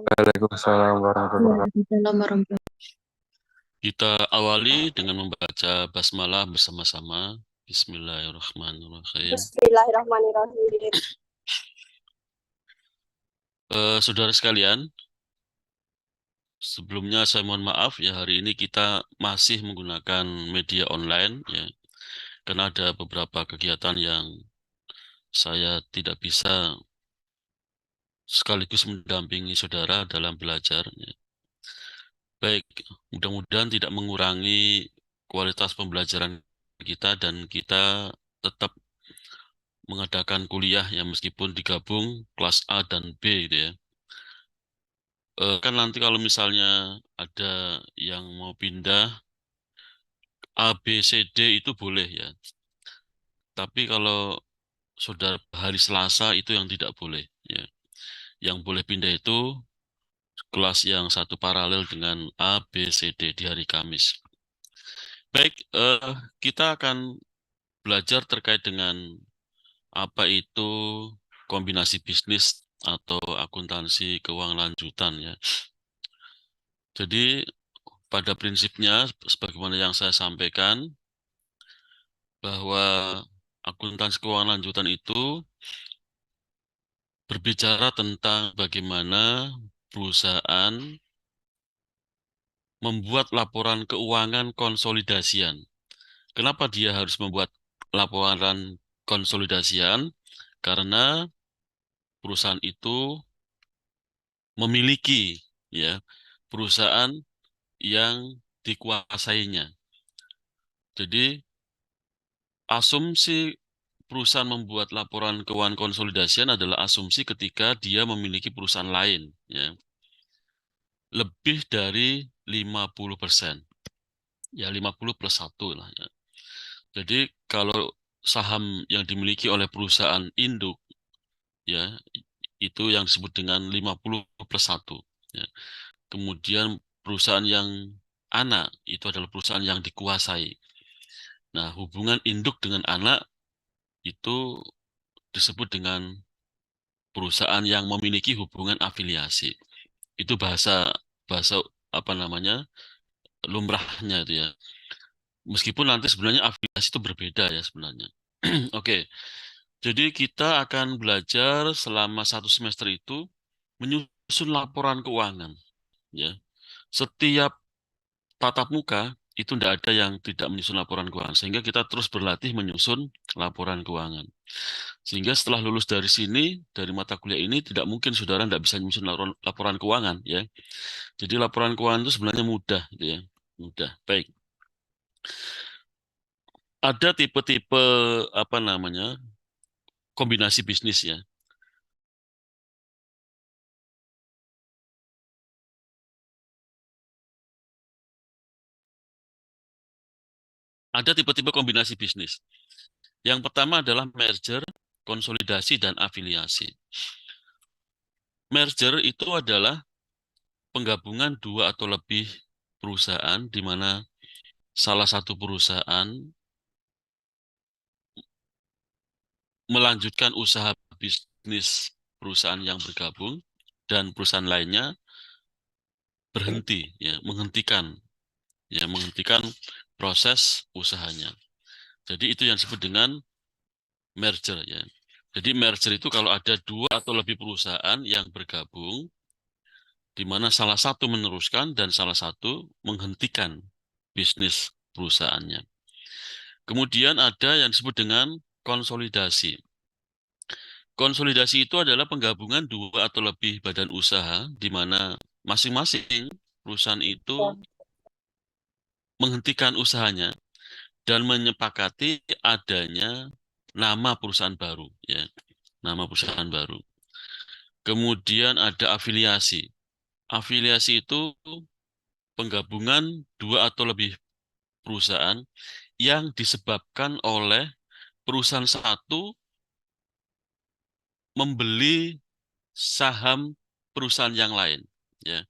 Waalaikumsalam warahmatullahi wabarakatuh. Waalaikumsalam warahmatullahi. Kita awali dengan membaca basmalah bersama-sama. Bismillahirrahmanirrahim. Bismillahirrahmanirrahim. Saudara sekalian, sebelumnya saya mohon maaf ya, hari ini kita masih menggunakan media online ya, karena ada beberapa kegiatan yang saya tidak bisa sekaligus mendampingi saudara dalam belajar ya. Baik, mudah-mudahan tidak mengurangi kualitas pembelajaran kita dan kita tetap mengadakan kuliah ya meskipun digabung kelas A dan B gitu ya. Kan nanti kalau misalnya ada yang mau pindah A, B, C, D itu boleh ya. Tapi kalau saudara hari Selasa itu yang tidak boleh ya. Yang boleh pindah itu kelas yang satu paralel dengan A, B, C, D di hari Kamis. Baik, kita akan belajar terkait dengan apa itu kombinasi bisnis atau akuntansi keuangan lanjutan ya. Jadi pada prinsipnya sebagaimana yang saya sampaikan bahwa akuntansi keuangan lanjutan itu berbicara tentang bagaimana perusahaan membuat laporan keuangan konsolidasian. Kenapa dia harus membuat laporan konsolidasian? Karena perusahaan itu memiliki ya perusahaan yang dikuasainya. Jadi asumsi perusahaan membuat laporan keuangan konsolidasian adalah asumsi ketika dia memiliki perusahaan lain ya lebih dari 50%. Ya 50 plus 1 lah ya. Jadi kalau saham yang dimiliki oleh perusahaan induk ya itu yang disebut dengan 50 plus 1 ya. Kemudian perusahaan yang anak itu adalah perusahaan yang dikuasai. Nah, hubungan induk dengan anak itu disebut dengan perusahaan yang memiliki hubungan afiliasi. Itu bahasa bahasa apa namanya? Lumrahnya itu ya. Meskipun nanti sebenarnya afiliasi itu berbeda ya sebenarnya. Oke. Jadi kita akan belajar selama satu semester itu menyusun laporan keuangan ya. Setiap tatap muka itu tidak ada yang tidak menyusun laporan keuangan sehingga kita terus berlatih menyusun laporan keuangan. Sehingga setelah lulus dari sini, dari mata kuliah ini, tidak mungkin saudara tidak bisa menyusun laporan keuangan, ya. Jadi laporan keuangan itu sebenarnya mudah, gitu ya. Mudah. Baik. Ada tipe-tipe apa namanya kombinasi bisnis ya. Ada tipe-tipe kombinasi bisnis. Yang pertama adalah merger, konsolidasi, dan afiliasi. Merger itu adalah penggabungan dua atau lebih perusahaan di mana salah satu perusahaan melanjutkan usaha bisnis perusahaan yang bergabung dan perusahaan lainnya berhenti ya menghentikan proses usahanya. Jadi itu yang disebut dengan merger ya. Jadi merger itu kalau ada dua atau lebih perusahaan yang bergabung di mana salah satu meneruskan dan salah satu menghentikan bisnis perusahaannya. Kemudian ada yang disebut dengan konsolidasi. Konsolidasi itu adalah penggabungan dua atau lebih badan usaha di mana masing-masing perusahaan itu menghentikan usahanya dan menyepakati adanya nama perusahaan baru ya, nama perusahaan baru. Kemudian ada afiliasi. Afiliasi itu penggabungan dua atau lebih perusahaan yang disebabkan oleh perusahaan satu membeli saham perusahaan yang lain ya.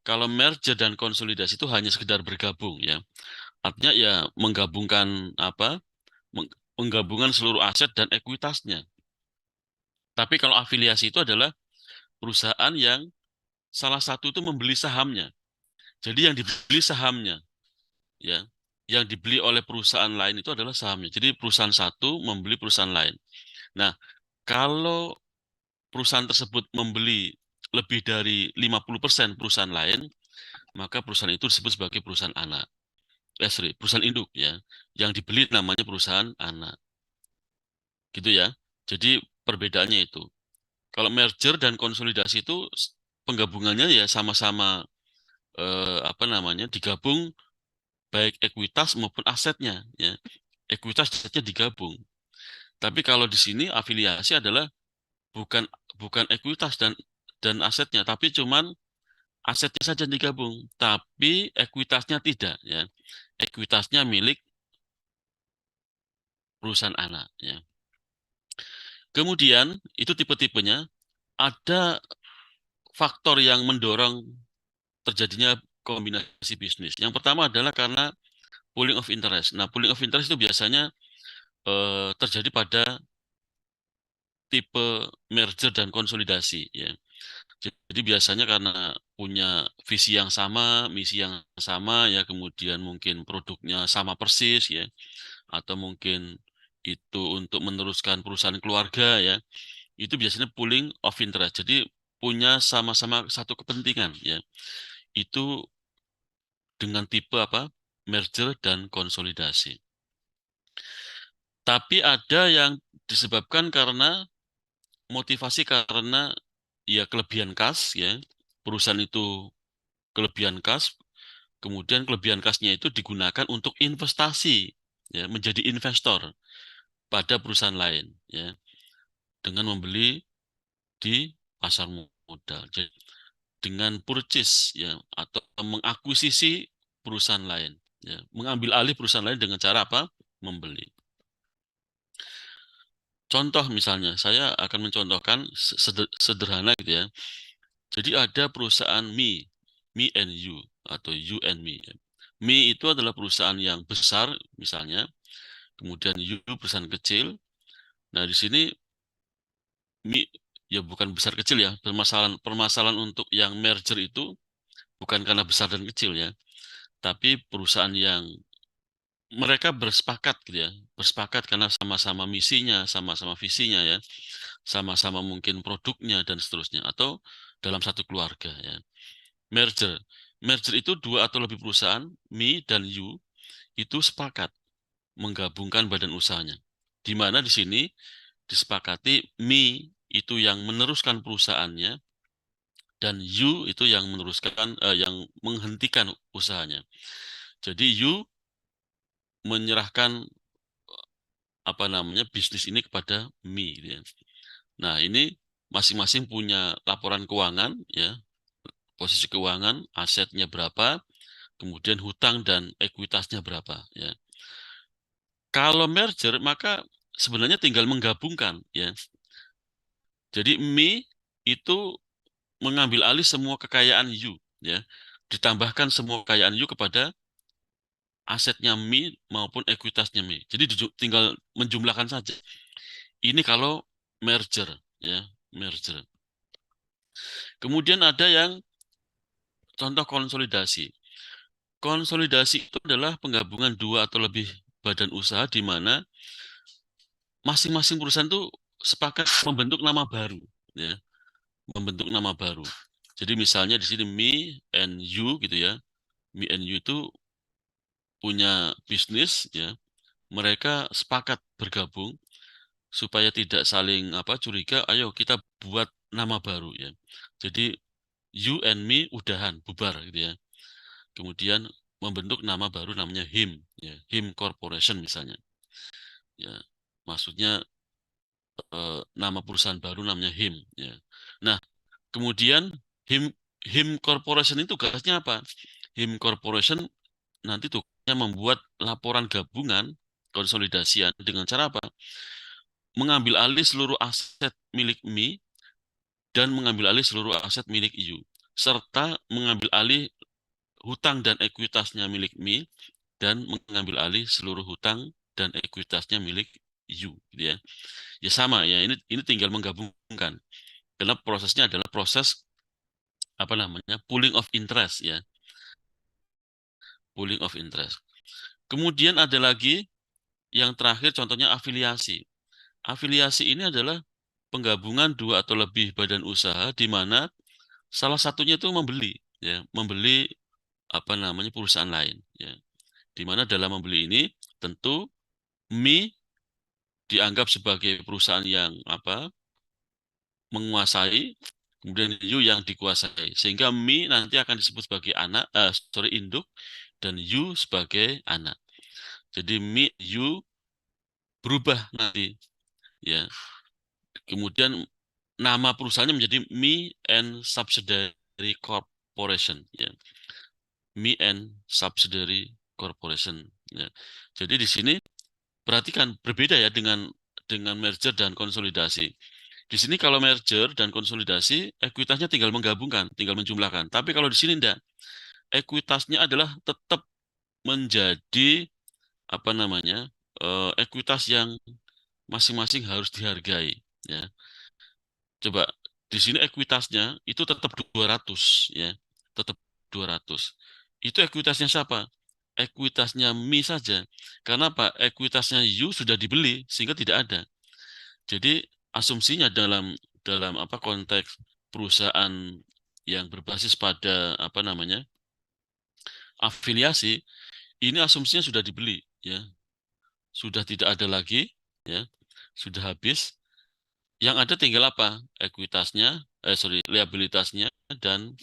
Kalau merger dan konsolidasi itu hanya sekedar bergabung ya. Artinya ya menggabungkan apa? Menggabungkan seluruh aset dan ekuitasnya. Tapi kalau afiliasi itu adalah perusahaan yang salah satu itu membeli sahamnya. Jadi yang dibeli sahamnya, ya, yang dibeli oleh perusahaan lain itu adalah sahamnya. Jadi perusahaan satu membeli perusahaan lain. Nah, kalau perusahaan tersebut membeli lebih dari 50% perusahaan lain, maka perusahaan itu disebut sebagai perusahaan anak. Sorry, perusahaan induk ya. Yang dibeli namanya perusahaan anak. Gitu ya. Jadi perbedaannya itu. Kalau merger dan konsolidasi itu penggabungannya ya sama-sama apa namanya digabung baik ekuitas maupun asetnya ya. Ekuitas asetnya digabung. Tapi kalau di sini afiliasi adalah bukan bukan ekuitas dan asetnya, tapi cuman asetnya saja digabung, tapi ekuitasnya tidak ya. Ekuitasnya milik perusahaan anak ya. Kemudian itu tipe-tipenya, ada faktor yang mendorong terjadinya kombinasi bisnis. Yang pertama adalah karena pooling of interest. Nah, pooling of interest itu biasanya terjadi pada tipe merger dan konsolidasi ya. Jadi biasanya karena punya visi yang sama, misi yang sama ya, kemudian mungkin produknya sama persis ya, atau mungkin itu untuk meneruskan perusahaan keluarga ya. Itu biasanya pooling of interest. Jadi punya sama-sama satu kepentingan ya. Itu dengan tipe apa? Merger dan konsolidasi. Tapi ada yang disebabkan karena motivasi karena ya kelebihan kas ya. Perusahaan itu kelebihan kas, kemudian kelebihan kasnya itu digunakan untuk investasi ya, menjadi investor pada perusahaan lain ya, dengan membeli di pasar modal. Jadi dengan purchase ya, atau mengakuisisi perusahaan lain ya, mengambil alih perusahaan lain dengan cara apa? Membeli. Contoh misalnya, saya akan mencontohkan sederhana gitu ya. Jadi ada perusahaan Me and You atau You and Me. Me itu adalah perusahaan yang besar misalnya, kemudian You perusahaan kecil. Nah, di sini Me ya bukan besar kecil ya. Permasalahan untuk yang merger itu bukan karena besar dan kecil ya, tapi perusahaan yang mereka bersepakat gitu ya, bersepakat karena sama-sama misinya, sama-sama visinya ya, sama-sama mungkin produknya dan seterusnya, atau dalam satu keluarga ya. Merger, merger itu dua atau lebih perusahaan, Me dan You, itu sepakat menggabungkan badan usahanya. Di mana di sini disepakati Me itu yang meneruskan perusahaannya dan You itu yang meneruskan yang menghentikan usahanya. Jadi You menyerahkan apa namanya bisnis ini kepada Me gitu ya. Nah, ini masing-masing punya laporan keuangan ya, posisi keuangan, asetnya berapa, kemudian hutang dan ekuitasnya berapa ya. Kalau merger maka sebenarnya tinggal menggabungkan ya. Jadi Me itu mengambil alih semua kekayaan You ya. Ditambahkan semua kekayaan You kepada asetnya Me maupun ekuitasnya Me. Jadi tinggal menjumlahkan saja. Ini kalau merger ya, merger. Kemudian ada yang contoh konsolidasi. Konsolidasi itu adalah penggabungan dua atau lebih badan usaha di mana masing-masing perusahaan itu sepakat membentuk nama baru ya, membentuk nama baru. Jadi misalnya di sini Me and You gitu ya. Me and You itu punya bisnis ya. Mereka sepakat bergabung supaya tidak saling apa curiga, ayo kita buat nama baru ya. Jadi You and Me udahan, bubar gitu ya. Kemudian membentuk nama baru namanya HIM ya, HIM Corporation misalnya. Ya, maksudnya nama perusahaan baru namanya HIM ya. Nah, kemudian HIM HIM Corporation itu tugasnya apa? HIM Corporation nanti tugasnya membuat laporan gabungan konsolidasian dengan cara apa? Mengambil alih seluruh aset milik Me dan mengambil alih seluruh aset milik You, serta mengambil alih hutang dan ekuitasnya milik Me dan mengambil alih seluruh hutang dan ekuitasnya milik You, gitu ya. Ya sama ya, ini tinggal menggabungkan. Karena prosesnya adalah proses apa namanya, pooling of interest ya, pooling of interest. Kemudian ada lagi yang terakhir contohnya afiliasi. Afiliasi ini adalah penggabungan dua atau lebih badan usaha di mana salah satunya itu membeli ya, membeli apa namanya perusahaan lain ya. Di mana dalam membeli ini tentu Mi dianggap sebagai perusahaan yang apa? Menguasai, kemudian You yang dikuasai. Sehingga Mi nanti akan disebut sebagai anak, induk, dan You sebagai anak. Jadi Mi, You berubah nanti ya. Kemudian nama perusahaannya menjadi Mi and Subsidiary Corporation ya. Mi and Subsidiary Corporation ya. Jadi di sini perhatikan berbeda ya dengan merger dan konsolidasi. Di sini kalau merger dan konsolidasi ekuitasnya tinggal menggabungkan, tinggal menjumlahkan. Tapi kalau di sini enggak. Ekuitasnya adalah tetap menjadi apa namanya? Ekuitas yang masing-masing harus dihargai ya. Coba di sini ekuitasnya itu tetap 200 ya. Tetap 200. Itu ekuitasnya siapa? Ekuitasnya Mi saja. Karena apa? Ekuitasnya You sudah dibeli sehingga tidak ada. Jadi asumsinya dalam dalam apa konteks perusahaan yang berbasis pada apa namanya? Afiliasi, ini asumsinya sudah dibeli ya. Sudah tidak ada lagi ya. Sudah habis. Yang ada tinggal apa? Ekuitasnya, liabilitasnya dan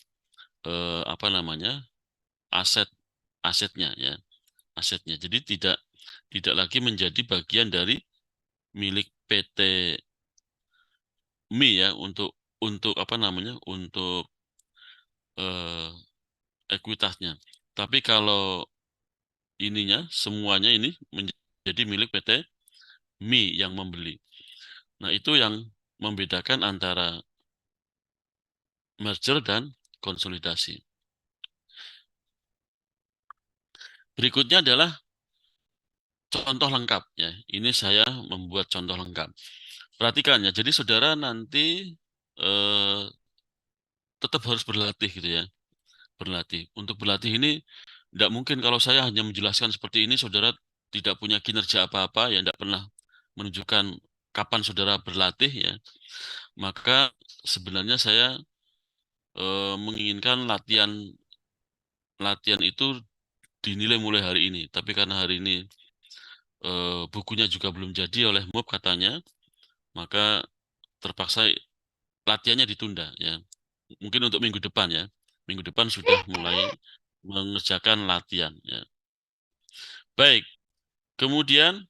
apa namanya? Asetnya ya. Asetnya. Jadi tidak lagi menjadi bagian dari milik PT Mi ya untuk apa namanya? Untuk eh, ekuitasnya. Tapi kalau ininya semuanya ini menjadi milik PT Mi yang membeli. Nah, itu yang membedakan antara merger dan konsolidasi. Berikutnya adalah contoh lengkap ya. Ini saya membuat contoh lengkap. Perhatikan ya. Jadi saudara nanti eh, tetap harus berlatih gitu ya. Berlatih. Untuk berlatih ini tidak mungkin kalau saya hanya menjelaskan seperti ini, saudara tidak punya kinerja apa-apa, ya tidak pernah menunjukkan kapan saudara berlatih ya. Maka sebenarnya saya menginginkan latihan itu dinilai mulai hari ini. Tapi karena hari ini bukunya juga belum jadi oleh MUP katanya, maka terpaksa latihannya ditunda ya. Mungkin untuk minggu depan ya. Minggu depan sudah mulai mengerjakan latihan ya. Baik, kemudian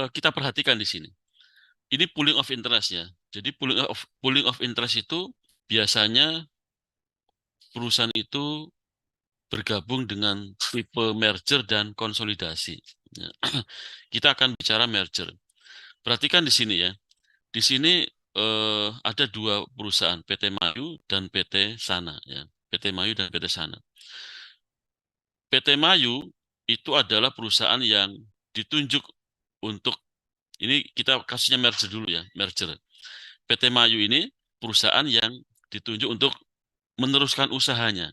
kita perhatikan di sini. Ini pooling of interest ya. Jadi pooling of interest itu biasanya perusahaan itu bergabung dengan tipe merger dan konsolidasi. Ya. Kita akan bicara merger. Perhatikan di sini ya. Di sini ada dua perusahaan, PT Mayu dan PT Sana. Ya. PT Mayu dan PT Sana. PT Mayu itu adalah perusahaan yang ditunjuk untuk, ini kita kasusnya merger dulu ya, merger. PT Mayu ini perusahaan yang ditunjuk untuk meneruskan usahanya.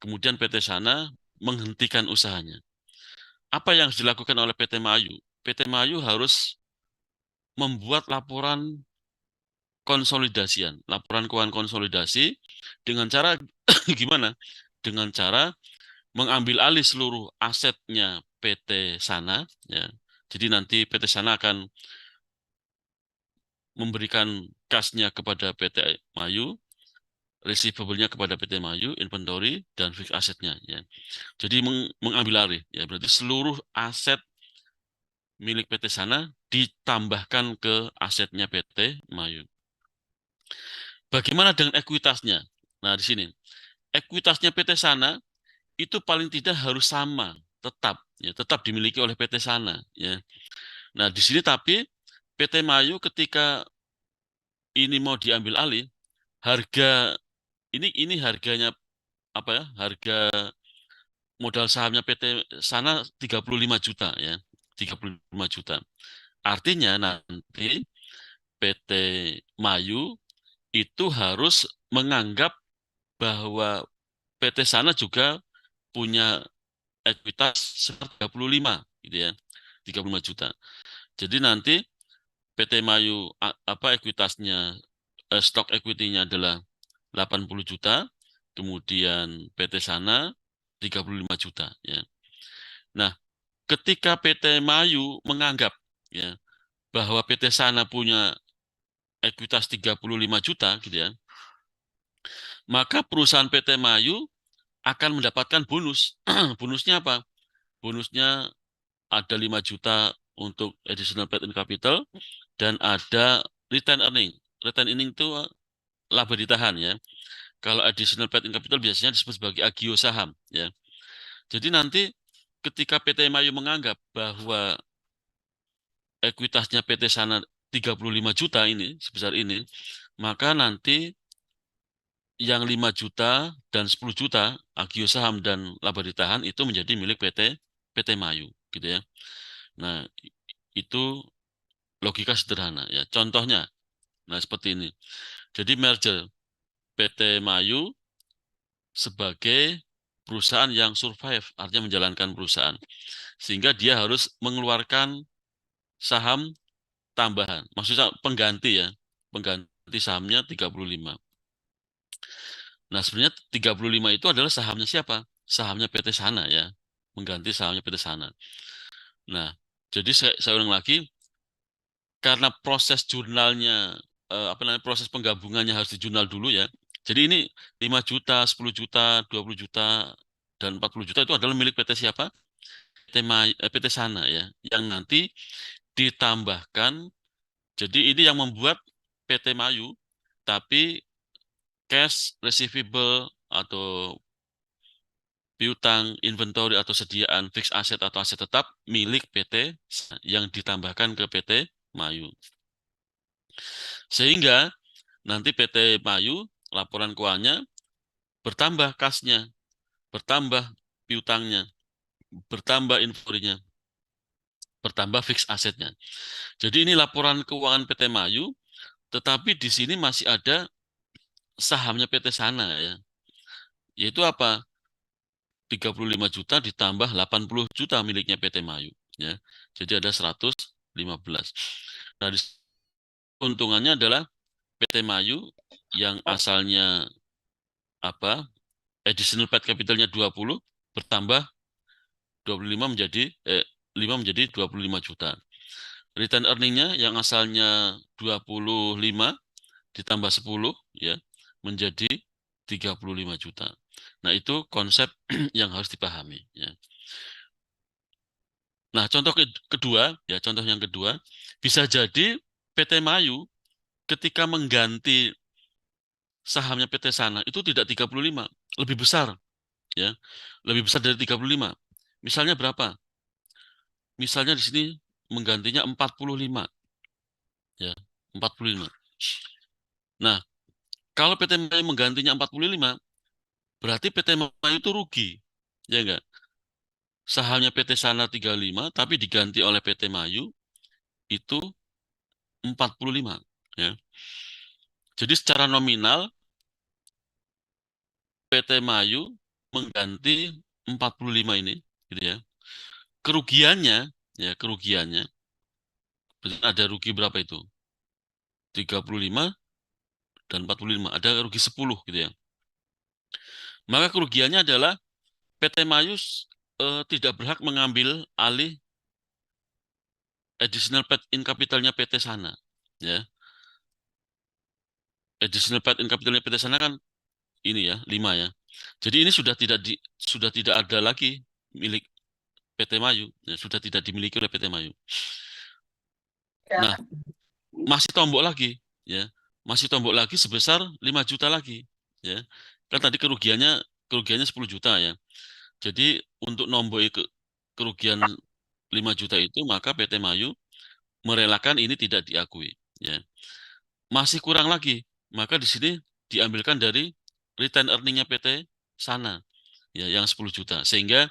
Kemudian PT Sana menghentikan usahanya. Apa yang harus dilakukan oleh PT Mayu? PT Mayu harus membuat laporan konsolidasian, laporan keuangan konsolidasi dengan cara gimana? Dengan cara mengambil alih seluruh asetnya PT Sana, ya. Jadi nanti PT Sana akan memberikan kasnya kepada PT Mayu, receivable-nya kepada PT Mayu, inventory dan fixed asetnya, ya. Jadi mengambil alih, ya. Berarti seluruh aset milik PT Sana ditambahkan ke asetnya PT Mayu. Bagaimana dengan ekuitasnya? Nah, di sini ekuitasnya PT Sana itu paling tidak harus sama, tetap ya, tetap dimiliki oleh PT Sana ya. Nah, di sini tapi PT Mayu ketika ini mau diambil alih, harga ini harganya apa ya? Harga modal sahamnya PT Sana 35 juta ya. 35 juta. Artinya nanti PT Mayu itu harus menganggap bahwa PT Sana juga punya ekuitas sekitar 35 gitu ya. 35 juta. Jadi nanti PT Mayu ekuitasnya stok equity-nya adalah 80 juta, kemudian PT Sana 35 juta ya. Nah, ketika PT Mayu menganggap ya bahwa PT Sana punya ekuitas 35 juta gitu ya, maka perusahaan PT Mayu akan mendapatkan bonus. Bonusnya apa? Bonusnya ada 5 juta untuk additional paid in capital dan ada retain earning. Retain earning itu laba ditahan ya. Kalau additional paid in capital biasanya disebut sebagai agio saham ya. Jadi nanti ketika PT Mayu menganggap bahwa ekuitasnya PT Sana 35 juta ini sebesar ini, maka nanti yang 5 juta dan 10 juta agio saham dan laba ditahan itu menjadi milik PT Mayu gitu ya. Nah, itu logika sederhana ya. Contohnya, nah seperti ini. Jadi merger PT Mayu sebagai perusahaan yang survive, artinya menjalankan perusahaan. Sehingga dia harus mengeluarkan saham tambahan. Maksudnya pengganti ya. Pengganti sahamnya 35. Nah, sebenarnya 35 itu adalah sahamnya siapa? Sahamnya PT Sana ya. Mengganti sahamnya PT Sana. Nah, jadi saya ulang lagi, karena proses jurnalnya, proses penggabungannya harus dijurnal dulu ya. Jadi ini 5 juta, 10 juta, 20 juta, dan 40 juta itu adalah milik PT siapa? PT Sana ya. Yang nanti ditambahkan, jadi ini yang membuat PT Mayu, tapi cash, receivable, atau piutang, inventory atau sediaan fixed asset atau aset tetap milik PT yang ditambahkan ke PT Mayu. Sehingga nanti PT Mayu laporan keuangannya bertambah kasnya, bertambah piutangnya, bertambah inventory-nya, bertambah fixed asetnya. Jadi ini laporan keuangan PT Mayu, tetapi di sini masih ada sahamnya PT Sana ya. Yaitu apa? 35 juta ditambah 80 juta miliknya PT Mayu ya. Jadi ada 115. Nah, keuntungannya adalah PT Mayu yang asalnya additional paid capitalnya 20 bertambah 25 menjadi 5 menjadi 25 juta. Return earning-nya yang asalnya 25 ditambah 10 ya menjadi 35 juta. Nah, itu konsep yang harus dipahami ya. Nah, kedua ya, contoh yang kedua bisa jadi PT Mayu ketika mengganti sahamnya PT Sana itu tidak 35, lebih besar ya. Lebih besar dari 35. Misalnya berapa? Misalnya di sini menggantinya 45 ya, 45. Nah, kalau PT Mayu menggantinya 45, berarti PT Mayu itu rugi. Ya enggak? Sahamnya PT Sana 35 tapi diganti oleh PT Mayu itu 45 ya. Jadi secara nominal PT Mayu mengganti 45 ini gitu ya. Kerugiannya ada rugi berapa itu? 35 dan 45, ada rugi 10 gitu ya. Maka kerugiannya adalah PT Mayu tidak berhak mengambil alih additional paid in capitalnya PT Sana ya. Additional paid in capitalnya PT Sana kan ini ya, 5 ya. Jadi ini sudah tidak ada lagi milik PT Mayu, ya, sudah tidak dimiliki oleh PT Mayu. Nah, masih tombok lagi ya. Masih tombok lagi sebesar 5 juta lagi ya. Kan tadi kerugiannya 10 juta ya. Jadi untuk nombok kerugian 5 juta itu maka PT Mayu merelakan ini tidak diakui ya. Masih kurang lagi, maka di sini diambilkan dari return earning-nya PT Sana ya yang 10 juta. Sehingga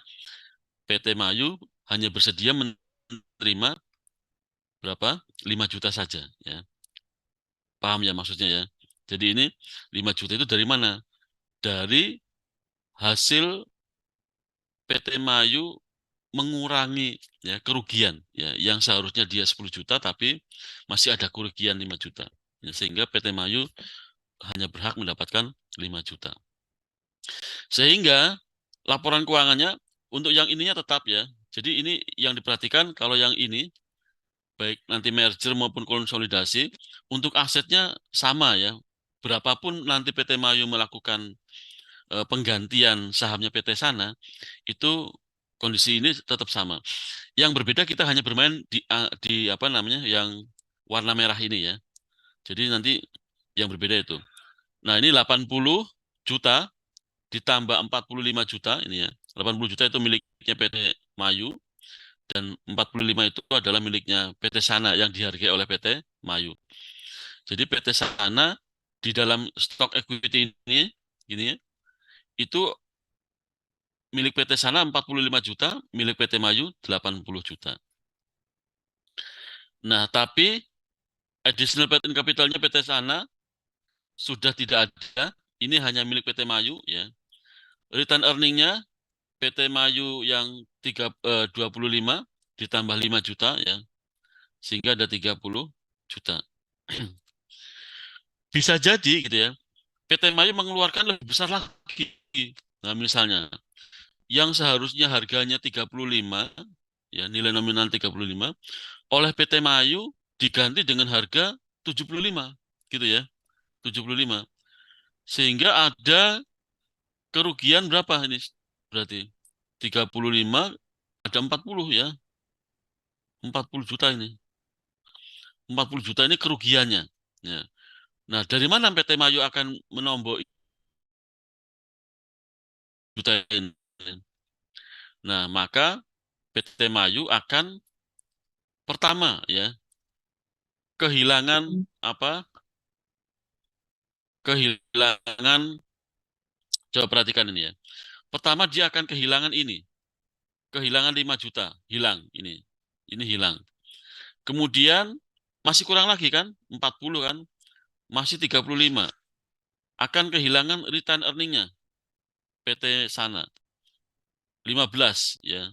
PT Mayu hanya bersedia menerima berapa? 5 juta saja ya. Paham ya maksudnya ya? Jadi ini 5 juta itu dari mana? Dari hasil PT Mayu mengurangi ya kerugian ya yang seharusnya dia 10 juta tapi masih ada kerugian 5 juta. Ya, sehingga PT Mayu hanya berhak mendapatkan 5 juta. Sehingga laporan keuangannya untuk yang ininya tetap ya. Jadi ini yang diperhatikan kalau yang ini baik nanti merger maupun konsolidasi untuk asetnya sama ya. Berapapun nanti PT Mayu melakukan penggantian sahamnya PT Sana itu kondisi ini tetap sama. Yang berbeda kita hanya bermain di apa namanya yang warna merah ini ya. Jadi nanti yang berbeda itu. Nah, ini 80 juta ditambah 45 juta ini ya. 80 juta itu miliknya PT Mayu dan 45 itu adalah miliknya PT Sana yang dihargai oleh PT Mayu. Jadi PT Sana di dalam stok equity ini ya, itu milik PT Sana 45 juta, milik PT Mayu 80 juta. Nah, tapi additional paid in capitalnya PT Sana sudah tidak ada. Ini hanya milik PT Mayu ya. Return earning-nya PT Mayu yang 25 ditambah 5 juta ya. Sehingga ada 30 juta. Bisa jadi gitu ya. PT Mayu mengeluarkan lebih besar lagi. Nah, misalnya yang seharusnya harganya 35 ya, nilai nominal 35 oleh PT Mayu diganti dengan harga 75 gitu ya. 75. Sehingga ada kerugian berapa ini? Berarti 35 ada 40 ya. 40 juta ini. 40 juta ini kerugiannya. Ya. Nah, dari mana PT Mayu akan menombok juta ini? Nah, maka PT Mayu akan pertama ya kehilangan apa? Kehilangan, coba perhatikan ini ya. Pertama dia akan kehilangan ini. Kehilangan 5 juta, hilang ini. Ini hilang. Kemudian masih kurang lagi kan? 40 kan? Masih 35. Akan kehilangan return earning-nya PT Sana. 15 ya.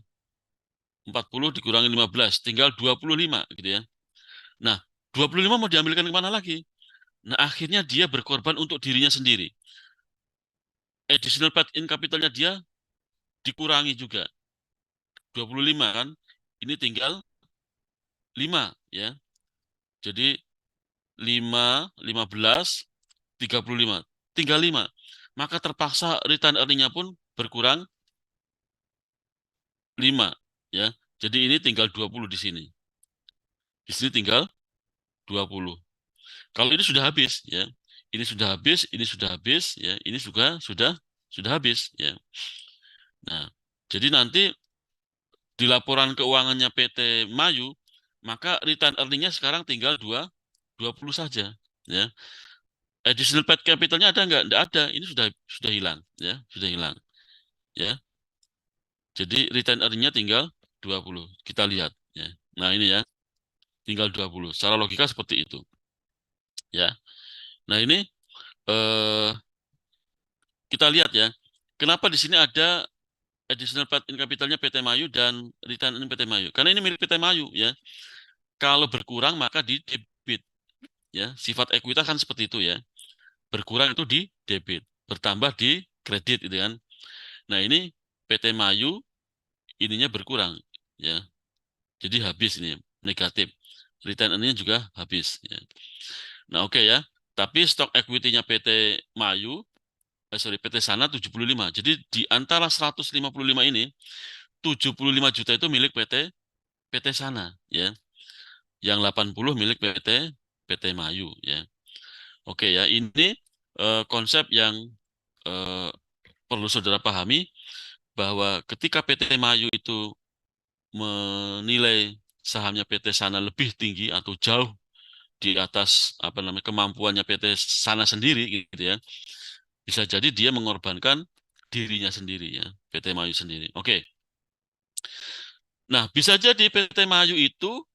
40 dikurangi 15, tinggal 25 gitu ya. Nah, 25 mau diambilkan kemana lagi? Nah, akhirnya dia berkorban untuk dirinya sendiri. Additional paid in capitalnya dia dikurangi juga. 25 kan? Ini tinggal 5 ya. Jadi 5, 15, 35. Tinggal 5. Maka terpaksa return earning-nya pun berkurang 5 ya. Jadi ini tinggal 20 di sini. Di sini tinggal 20. Kalau ini sudah habis ya. Ini sudah habis, ini sudah habis ya. Ini juga sudah habis ya. Nah, jadi nanti di laporan keuangannya PT Mayu, maka return earning-nya sekarang tinggal 20 saja ya. Additional paid capital-nya ada nggak? Nggak ada. Ini sudah hilang ya, sudah hilang ya. Jadi return earning-nya tinggal 20. Kita lihat ya. Nah, ini ya. Tinggal 20. Secara logika seperti itu. Ya. Nah, ini kita lihat ya. Kenapa di sini ada additional paid in capital-nya PT Mayu dan return earning PT Mayu? Karena ini milik PT Mayu ya. Kalau berkurang maka di debit ya. Sifat ekuitas kan seperti itu ya. Berkurang itu di debit, bertambah di kredit gitu kan. Nah, ini PT Mayu ininya berkurang ya. Jadi habis ini negatif. Return earning-nya juga habis ya. Nah, oke ya. Tapi stok equity-nya PT Mayu PT Sana 75. Jadi di antara 155 ini 75 juta itu milik PT Sana ya. Yang 80 milik PT Mayu ya. Oke ya, ini konsep yang perlu saudara pahami bahwa ketika PT Mayu itu menilai sahamnya PT Sana lebih tinggi atau jauh di atas apa namanya kemampuannya PT Sana sendiri gitu ya. Bisa jadi dia mengorbankan dirinya sendiri ya, PT Mayu sendiri. Oke. Nah, bisa jadi PT Mayu itu